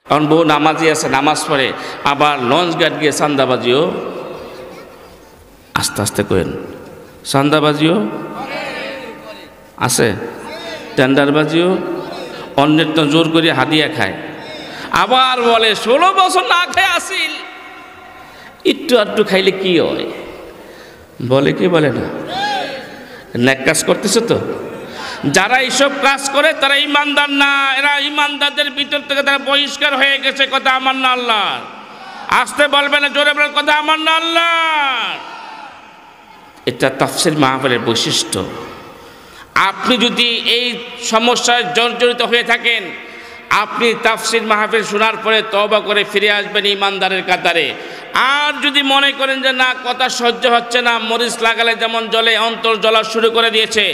কারণ বহু নামাজি আছে, নামাজ পড়ে আবার লঞ্চ গার্ড গিয়ে চান্দাবাজিও, আস্তে আস্তে করেন, চান্দাবাজিও আছে, টেন্ডারবাজিও, অন্যের তো জোর করে হাদিয়া খায়। আবার বলে 16 বছর না খেয়ে আসিল, একটু আধটু খাইলে কি হয়, বলে কি বলে না, ন্যাক কাজ করতেছে তো। যারা এইসব কাজ করে তারা ইমানদার না, এরা ইমানদারদের ভিতর থেকে তারা বহিষ্কার হয়ে গেছে। কথা আমার না আল্লাহ, আসতে বলবে না, জোরে বলে কথা আমার না আল্লাহ। এটা তাফসীর মাহফিলের বৈশিষ্ট্য। আপনি যদি এই সমস্যায় জর্জরিত হয়ে থাকেন, আপনি তাফসীর মাহফিল শোনার পরে তওবা করে ফিরে আসবেন ইমানদারের কাতারে। আর যদি মনে করেন যে না, কথা সহ্য হচ্ছে না, মরিচ লাগালে যেমন জলে অন্তর জ্বলা শুরু করে দিয়েছে,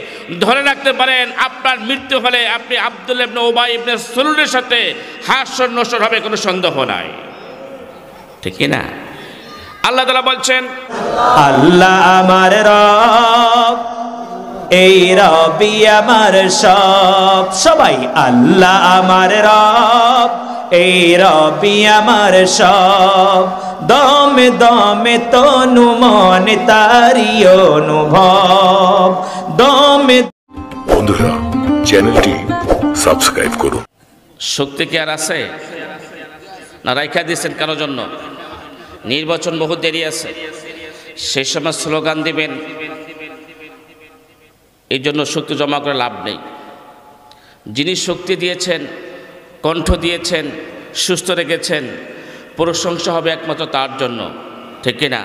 ধরে রাখতে পারেন আপনার মৃত্যু হলে আপনি আব্দুল্লাহ ইবনে উবাই ইবনে সুলুলের সাথে হাসর নসর হবে, কোনো সন্দেহ নাই, ঠিক কি না? আল্লাহ তাআলা বলছেন, আল্লাহ আমার রব, এই রবি আমার সব। সবাই আল্লাহ আমার রব, এই রবি আমার সব। দমে দমে তনু মনে তারি অনুভব, দমে। বন্ধুরা, চ্যানেলটি সাবস্ক্রাইব করুন। শক্তি কি আর আছে না রাইখা দিয়েছেন কারোর জন্য? নির্বাচন বহু দেরি আছে, সেই সময় স্লোগান দিবেন, এই জন্য শক্তি জমা করে লাভ নেই। যিনি শক্তি দিয়েছেন, কণ্ঠ দিয়েছেন, সুস্থ রেখেছেন, প্রশংসা হবে একমাত্র তার জন্য, ঠিক না?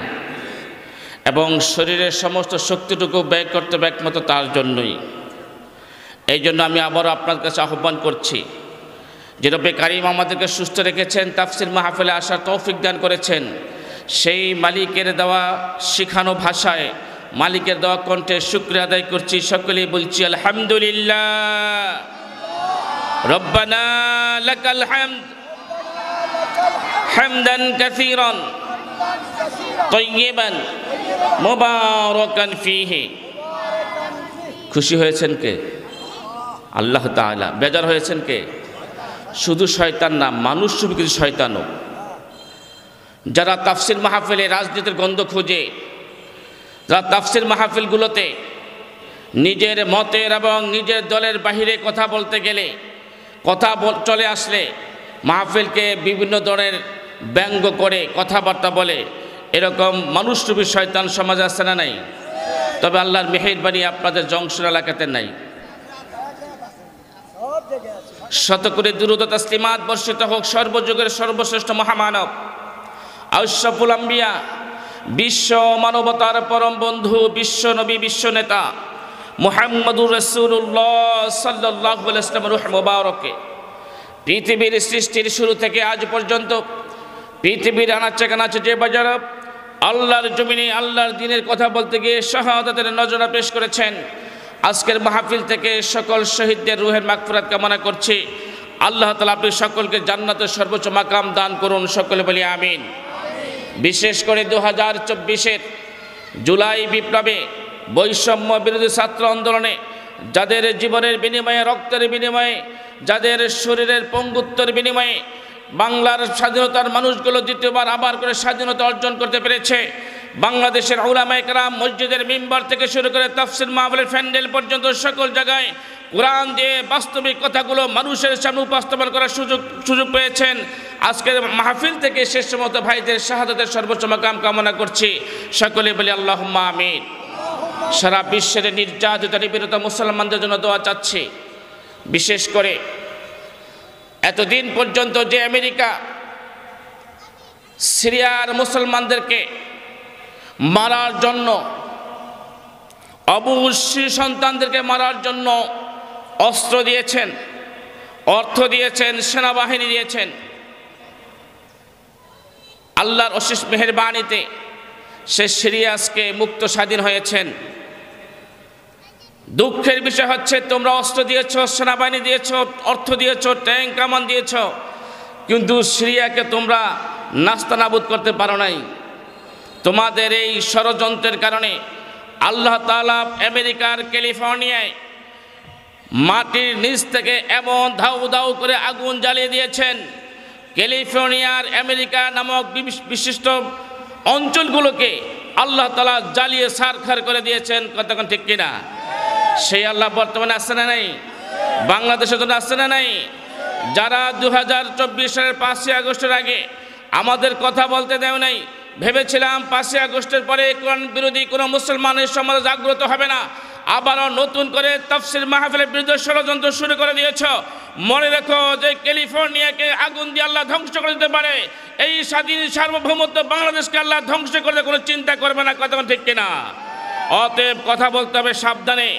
এবং শরীরের সমস্ত শক্তিটুকু ব্যয় করতে হবে একমাত্র তার জন্যই। এই জন্য আমি আবারও আপনার কাছে আহ্বান করছি, যে রব্বে কারিম আমাদেরকে সুস্থ রেখেছেন, তাফসীর মাহফিলে আসার তৌফিক দান করেছেন, সেই মালিকের দেওয়া শিখানো ভাষায়, মালিকের দেওয়া কণ্ঠে শুকরিয়া আদায় করছি। সকলেই বলছি আলহামদুলিল্লাহ। রব্বানা লাকাল হামদ হামদান কাসীরান তাইয়িবান মুবারাকান ফীহি। খুশি হয়েছেন কে? আল্লাহ তাআলা। বেজার হয়েছেন কে? শুধু শয়তান না, মানুষ শুধু কিছু শয়তানও, যারা তাফসীর মাহফিলে রাজনীতির গন্ধ খুঁজে, যারা তাফসীর মাহফিলগুলোতে নিজের মতের এবং নিজের দলের বাহিরে কথা বলতে গেলে, কথা চলে আসলে মাহফিলকে বিভিন্ন ধরনের ব্যঙ্গ করে কথাবার্তা বলে, এরকম মানুষরূপী শয়তান সমাজ আছে না নাই? তবে আল্লাহর মেহেরবানি আপনাদের জংশন এলাকাতে নাই। শত করে দুরূদ ও তাসলিমাত বর্ষিত হোক সর্বযুগের সর্বশ্রেষ্ঠ মহামানব আশরাফুল আম্বিয়া, বিশ্ব মানবতার পরম বন্ধু, বিশ্ব নবী, বিশ্ব নেতা মুহাম্মদুর রাসূলুল্লাহ সাল্লাল্লাহু আলাইহি ওয়াসাল্লামের রূহ মুবারকে পৃথিবীর সৃষ্টির শুরু থেকে আজ পর্যন্ত পৃথিবীর আনাচে কানাচে যে বাজার আল্লাহর জমিনে আল্লাহর দ্বীনের কথা বলতে গিয়ে শাহাদাতের নজরা পেশ করেছেন, আজকের মাহফিল থেকে সকল শহীদদের রুহের মাগফিরাত কামনা করছি। আল্লাহ তাআলা আপনি সকলকে জান্নাতের সর্বোচ্চ মাকাম দান করুন, সকলে বলি আমিন। বিশেষ করে 2024-এর জুলাই বিপ্লবে, বৈষম্য বিরোধী ছাত্র আন্দোলনে যাদের জীবনের বিনিময়ে, রক্তের বিনিময়ে, যাদের শরীরের পঙ্গুত্বের বিনিময়ে বাংলার স্বাধীনতার মানুষগুলো দ্বিতীয়বার আবার করে স্বাধীনতা অর্জন করতে পেরেছে, বাংলাদেশের উলামায়ে কেরাম মসজিদের মিম্বার থেকে শুরু করে তাফসীর মাহফিলের প্যান্ডেল পর্যন্ত সকল জায়গায় কোরআন দিয়ে বাস্তবিক কথাগুলো মানুষের সামনে উপস্থাপন করার সুযোগ পেয়েছেন। আজকের মাহফিল থেকে শেষ মতো ভাইদের শাহাদাতের সর্বোচ্চ মাকাম কামনা করছি, সকলে বলি আল্লাহুম্মা আমিন। সারা বিশ্বের নির্যাতিত নিপীড়িত মুসলমানদের জন্য দোয়া চাচ্ছি। বিশেষ করে এতদিন পর্যন্ত যে আমেরিকা সিরিয়ার মুসলমানদেরকে মারার জন্য, অবশ্যই সন্তানদেরকে মারার জন্য অস্ত্র দিয়েছেন, অর্থ দিয়েছেন, সেনাবাহিনী দিয়েছেন, আল্লাহর অশেষ মেহেরবানিতে সে সিরিয়া আজকে মুক্ত স্বাধীন হয়েছেন। দুঃখের বিষয় হচ্ছে তোমরা অস্ত্র দিয়েছ, সেনাবাহিনী দিয়েছ, অর্থ দিয়েছ, ট্যাঙ্ক কামান দিয়েছ, কিন্তু সিরিয়াকে তোমরা নাস্তানাবুদ করতে পারো নাই। তোমাদের এই ষড়যন্ত্রের কারণে আল্লাহ তাআলা আমেরিকার ক্যালিফোর্নিয়ায় মাটির নিচ থেকে এমন ধাউ ধাউ করে আগুন জ্বালিয়ে দিয়েছেন, ক্যালিফোর্নিয়ার আমেরিকা নামক বিশিষ্ট অঞ্চলগুলোকে আল্লাহ তাআলা জ্বালিয়ে ছারখার করে দিয়েছেন। কতক্ষণ ঠিক কিনা? সেই আল্লাহ বর্তমানে আসছে না নাই? বাংলাদেশের জন্য আসছে না নাই? যারা 2024 সালের 5ই আগস্টের আগে আমাদের কথা বলতে দেও নাই, ভেবেছিলাম 5ই আগস্টের পরে কোরআন বিরোধী কোনো মুসলমানের সমাজ জাগ্রত হবে না, আবারও নতুন করে তাফসীর মাহফিলের বিরুদ্ধে ষড়যন্ত্র শুরু করে দিয়েছ। মনে রেখো যে ক্যালিফোর্নিয়াকে আগুন দিয়ে আল্লাহ ধ্বংস করে দিতে পারে, এই স্বাধীন সার্বভৌমত্ব বাংলাদেশকে আল্লাহ ধ্বংস করতে কোনো চিন্তা করবে না। কতক্ষণ ঠিক কিনা? অতএব কথা বলতে হবে সাবধানে,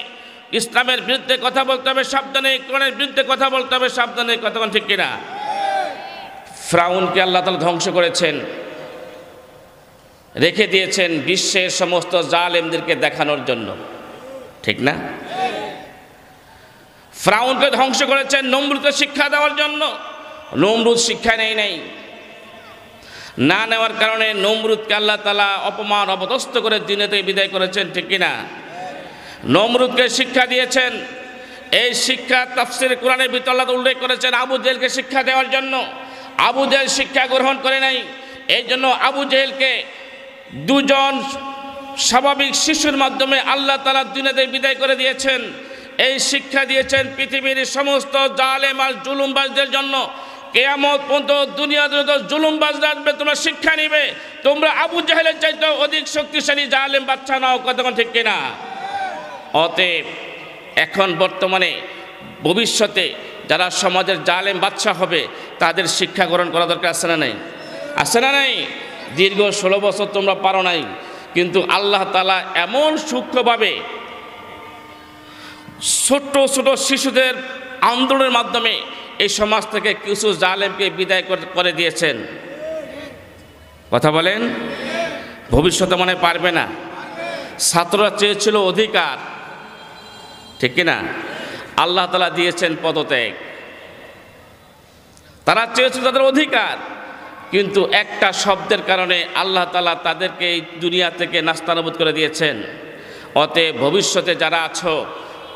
ইসলামের বিরুদ্ধে কথা বলতে হবে সাবধানে, কোরআনের বিরুদ্ধে কথা বলতে হবে সাবধানে। কতক্ষণ ঠিক কিনা? ফিরআউনকে আল্লাহ তাআলা ধ্বংস করেছেন, রেখে দিয়েছেন বিশ্বের সমস্ত জালেমদেরকে দেখানোর জন্য, ঠিক না? ফিরআউনকে ধ্বংস করেছেন নমরুদকে শিক্ষা দেওয়ার জন্য। নমরুদ শিক্ষা নেয় নাই, না নেওয়ার কারণে নমরুদকে আল্লাহ তাআলা অপমান অপদস্থ করে দুনিয়া থেকে বিদায় করেছেন, ঠিক কিনা? নমরুদকে শিক্ষা দিয়েছেন, এই শিক্ষা তাফসীর কোরআনের ভিতরে আল্লাহ উল্লেখ করেছেন আবু জেহেলকে শিক্ষা দেওয়ার জন্য। আবু জেহেল শিক্ষা গ্রহণ করে নাই, এই জন্য আবু জেহেলকে দুজন স্বাভাবিক শিশুর মাধ্যমে আল্লাহ তাআলা দুনিয়া থেকে বিদায় করে দিয়েছেন। এই শিক্ষা দিয়েছেন পৃথিবীর সমস্ত জালেম আর জুলুমবাজদের জন্য। কিয়ামত পর্যন্ত দুনিয়াতে যত জুলুমবাজরা আসবে তোমরা শিক্ষা নিবে, তোমরা আবু জেহেলের চাইতে অধিক শক্তিশালী জালেম বাচ্চা নাও। কতক্ষণ ঠিক কিনা? অতএব এখন বর্তমানে ভবিষ্যতে যারা সমাজের জালেম বাদশা হবে তাদের শিক্ষা গ্রহণ করা দরকার আছে না নাই? আছে না নাই? দীর্ঘ 16 বছর তোমরা পারো নাই, কিন্তু আল্লাহ তাআলা এমন সূক্ষ্মভাবে ছোট ছোট শিশুদের আন্দোলনের মাধ্যমে এই সমাজ থেকে কিছু জালেমকে বিদায় করে দিয়েছেন। কথা বলেন, ভবিষ্যতে মনে পারবে না। ছাত্ররা চেয়েছিল অধিকার, ঠিক কিনা? আল্লাহ তাআলা দিয়েছেন পদত্যাগ। তারা চেয়েছিল তাদের অধিকার, কিন্তু একটা শব্দের কারণে আল্লাহ তাআলা তাদেরকে এই দুনিয়া থেকে নাস্তানাবুদ করে দিয়েছেন। অতএব ভবিষ্যতে যারা আছো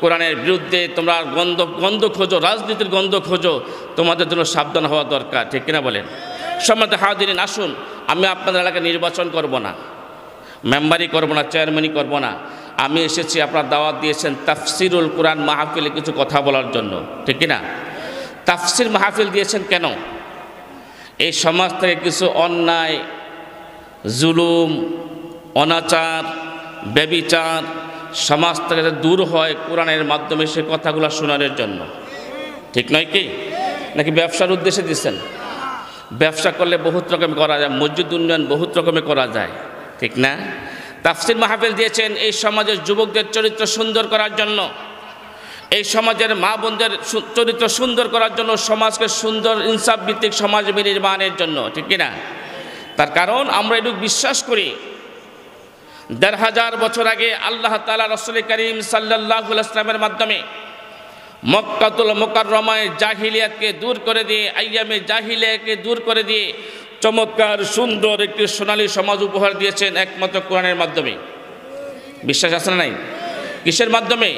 কোরআনের বিরুদ্ধে তোমরা গন্ধ খোঁজো, রাজনীতির গন্ধ খোঁজো, তোমাদের জন্য সাবধান হওয়া দরকার, ঠিক কিনা বলেন? সম্মানিত হাজিরিন, আসুন, আমি আপনাদের এলাকায় নির্বাচন করব না, মেম্বারি করব না, চেয়ারম্যানই করব না। আমি এসেছি, আপনারা দাওয়াত দিয়েছেন তাফসিরুল কোরআন মাহফিলে কিছু কথা বলার জন্য, ঠিক কিনা? তাফসির মাহফিল দিয়েছেন কেন? এই সমাজ থেকে কিছু অন্যায়, জুলুম, অনাচার, ব্যভিচার সমাজ থেকে দূর হয় কোরআনের মাধ্যমে সে কথাগুলো শোনানোর জন্য, ঠিক নয় কি? নাকি ব্যবসার উদ্দেশ্যে দিচ্ছেন? ব্যবসা করলে বহুত রকমের করা যায়, মসজিদ উন্নয়ন বহুত রকমের করা যায়, ঠিক না? তাফসির মাহফিল দিয়েছেন এই সমাজের যুবকদের চরিত্র সুন্দর করার জন্য, এই সমাজের মা বোনদের চরিত্র সুন্দর করার জন্য, সমাজকে সুন্দর ইনসাফ ভিত্তিক সমাজ নির্মাণের জন্য, ঠিক কিনা? তার কারণ আমরা এটুকু বিশ্বাস করি ১৫০০ বছর আগে আল্লাহ তাআলা রাসূল করিম সাল্লাল্লাহু আলাইহি ওয়াসাল্লামের মাধ্যমে মক্কাতুল মুকাররমায় জাহিলিয়াতকে দূর করে দিয়ে, আইয়ামে জাহিলিয়াতকে দূর করে দিয়ে চমৎকার সুন্দর একটি সোনালী সমাজ উপহার দিয়েছেন একমাত্র কোরআনের মাধ্যমে। বিশ্বাস আছে না নাই? কিসের মাধ্যমে?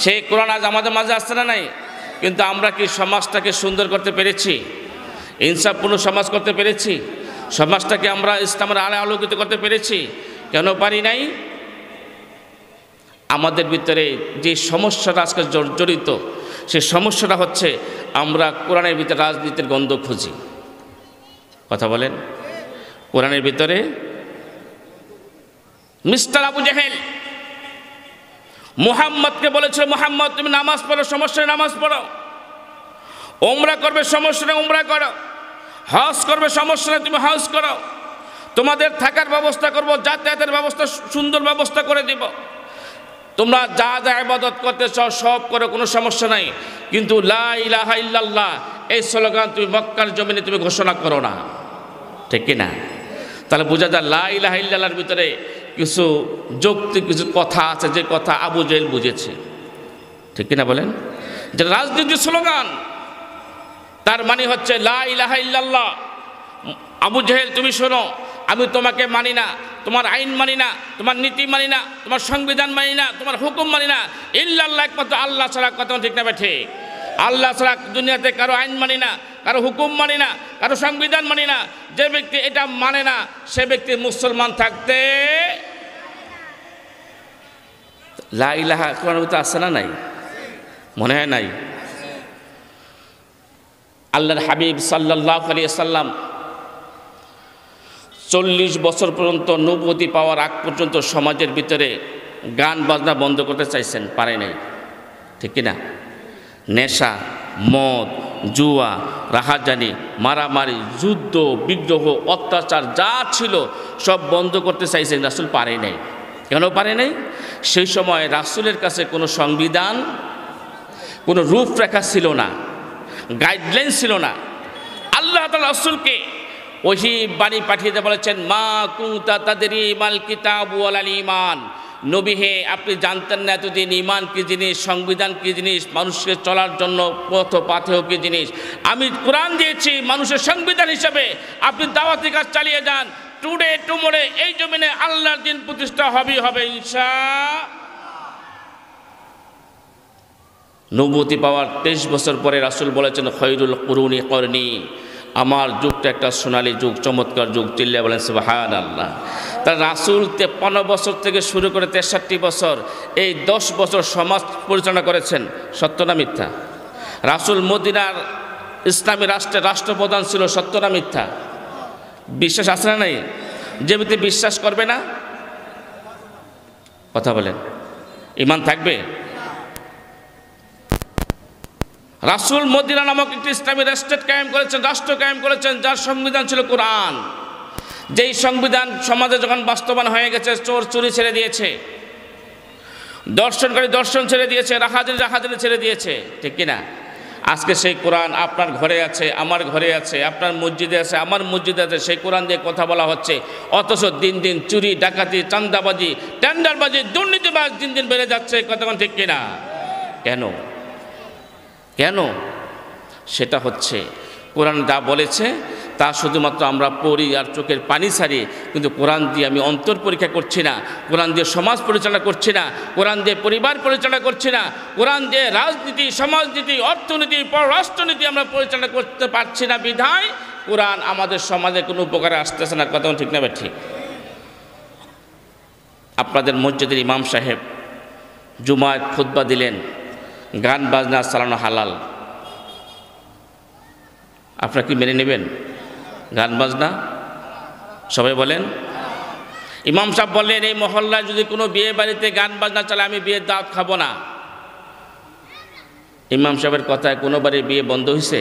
সেই কোরআন আজ আমাদের মাঝে আসছে না নাই? কিন্তু আমরা কি সমাজটাকে সুন্দর করতে পেরেছি? ইনসাফপূর্ণ সমাজ করতে পেরেছি? সমাজটাকে আমরা ইসলামের আলো আলোকিত করতে পেরেছি? কেন পারি নাই? আমাদের ভিতরে যে সমস্যাটা আজকে জড়িত, সেই সমস্যাটা হচ্ছে আমরা কোরআনের ভিতরে রাজনীতির গন্ধ খুঁজি। কথা বলেন, কোরআনের ভিতরে মিস্টার আবু জেহেল মুহাম্মদকে বলেছিল, মুহাম্মদ তুমি নামাজ পড়ো, সমস্যা নামাজ পড়ো, উমরা করবে সমস্যা নেই উমরা করো, হজ করবে সমস্যা নেই তুমি হজ করো, তোমাদের থাকার ব্যবস্থা করব, যাতায়াতের ব্যবস্থা সুন্দর ব্যবস্থা করে দিব, তোমরা যা যা ইবাদত করতে চাও সব করো, কোনো সমস্যা নাই, কিন্তু লা ইলাহা ইল্লাল্লাহ এই স্লোগান তুমি মক্কার জমিনে তুমি ঘোষণা করো না, ঠিক কি না? তাহলে বোঝা যায় লা ইলাহা ইল্লাল্লাহর ভিতরে কিছু যৌক্তিক কিছু কথা আছে, যে কথা আবু জেহেল বুঝেছে, ঠিক কিনা বলেন? যে রাজনীতির স্লোগান, তার মানে হচ্ছে লা ইলাহা ইল্লাল্লাহ। আবু জেহেল তুমি শোনো, আমি তোমাকে মানি না, তোমার আইন মানি না, তোমার নীতি মানি না, তোমার সংবিধান মানি না, তোমার হুকুম মানি না, ইল্লাল্লাহ একমাত্র আল্লাহ ছাড়া। কথা ঠিক না ঠিক? আল্লাহ ছাড়া দুনিয়াতে কারো আইন মানি না, কারো হুকুম মানি না, কারো সংবিধান মানি না, যে ব্যক্তি এটা মানে না সে ব্যক্তি মুসলমান থাকতে লা ইলাহা কোরআনের ভিতরে আছে না নাই? মনে হয় নাই। আল্লাহর হাবিব সাল্লাল্লাহু আলাইহি সাল্লাম 40 বছর পর্যন্ত নবুয়তি পাওয়ার আগ পর্যন্ত সমাজের ভিতরে গান বাজনা বন্ধ করতে চাইছেন, পারে নাই, ঠিক কিনা? নেশা, মদ, জুয়া, রাহাজানি, মারামারি, যুদ্ধ, বিগ্রহ, অত্যাচার যা ছিল সব বন্ধ করতে চাইছেন, রাসূল পারে নাই। কেন পারে নাই? সেই সময় রাসূলের কাছে কোনো সংবিধান, কোনো রূপরেখা ছিল না, গাইডলাইন ছিল না। আল্লাহ তাআলা রাসূলকে ওহী বাণী পাঠিয়ে দিয়ে বলেছেন, মা কুনতা তাদরি মাল কিতাবু ওয়াল ঈমান, নবী হে আপনি জানতেন না এতদিন ঈমান কি জিনিস, সংবিধান কি জিনিস, মানুষকে চলার জন্য পথ পাথেয় কি জিনিস। আমি কোরআন দিয়েছি মানুষের সংবিধান হিসেবে, আপনি দাওয়াতি কাজ চালিয়ে যান। টুডে টুমোরে এই জমিনে আল্লাহর দিন প্রতিষ্ঠা হবে ইনশাআল্লাহ। নবুয়তি পাওয়ার 23 বছর পরে রাসূল বলেছেন, খৈরুল কুরুনি করনি, আমার যুগটা একটা সোনালী যুগ, চমৎকার যুগ। চিল্লায়া বলেন সুবহানাল্লাহ। তার রাসূল 53 বছর থেকে শুরু করে 63 বছর, এই 10 বছর সমাজ পরিচালনা করেছেন। সত্য না মিথ্যা? রাসূল মদিনার ইসলামী রাষ্ট্রের রাষ্ট্রপ্রধান ছিল। সত্য না মিথ্যা? বিশ্বাস আছে না নাই? যে ব্যক্তি বিশ্বাস করবে না, কথা বলেন, ঈমান থাকবে? রাসূল মদিনা নামক একটি ইসলামী রাষ্ট্র কায়েম করেছেন, যার সংবিধান ছিল কোরআন। যেই সংবিধান সমাজে যখন বাস্তবায়ন হয়ে গেছে, চোর চুরি ছেড়ে দিয়েছে, দর্শনকারী দর্শন ছেড়ে দিয়েছে, রাহাজানি ছেড়ে দিয়েছে, ঠিক কিনা? আজকে সেই কোরআন আপনার ঘরে আছে, আমার ঘরে আছে, আপনার মসজিদে আছে, আমার মসজিদে আছে, সেই কোরআন দিয়ে কথা বলা হচ্ছে। অথচ দিন দিন চুরি, ডাকাতি, চাঁদাবাজি, টেন্ডারবাজি, দুর্নীতিবাজ দিন দিন বেড়ে যাচ্ছে, কতক্ষণ, ঠিক কিনা? কেন? সেটা হচ্ছে কোরআন যা বলেছে তা শুধুমাত্র আমরা পড়ি আর চোখের পানি ছাড়ি, কিন্তু কোরআন দিয়ে আমি অন্তর পরীক্ষা করছি না, কোরআন দিয়ে সমাজ পরিচালনা করছি না, কোরআন দিয়ে পরিবার পরিচালনা করছি না, কোরআন দিয়ে রাজনীতি, সমাজনীতি, অর্থনীতি, পররাষ্ট্রনীতি আমরা পরিচালনা করতে পারছি না। বিধায় কোরআন আমাদের সমাজে কোনো উপকারে আসতেছে না। কথা ঠিক না? ঠিক। আপনাদের মসজিদের ইমাম সাহেব জুমায় খুতবা দিলেন, গান বাজনা চালানো হালাল, আপনারা কি মেনে নেবেন? গান বাজনা সবাই বলেন। ইমাম সাহেব বললেন, এই মহল্লায় যদি কোনো বিয়ে বাড়িতে গান বাজনা চালায় আমি বিয়ের দাওয়াত খাবো না। ইমাম সাহেবের কথায় কোনো বাড়ির বিয়ে বন্ধ হয়েছে?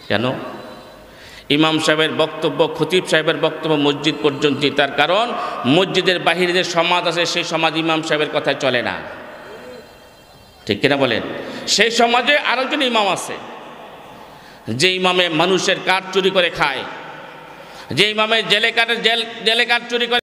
কেন? ইমাম সাহেবের বক্তব্য, খতিব সাহেবের বক্তব্য মসজিদ পর্যন্তই। তার কারণ মসজিদের বাহিরে যে সমাজ আছে সেই সমাজ ইমাম সাহেবের কথায় চলে না, ঠিক কিনা বলেন? সেই সমাজে আরেকজন ইমাম আছে, যে ইমামে মানুষের কাঠ চুরি করে খায়, যে ইমামে জেলে কাঠ চুরি করে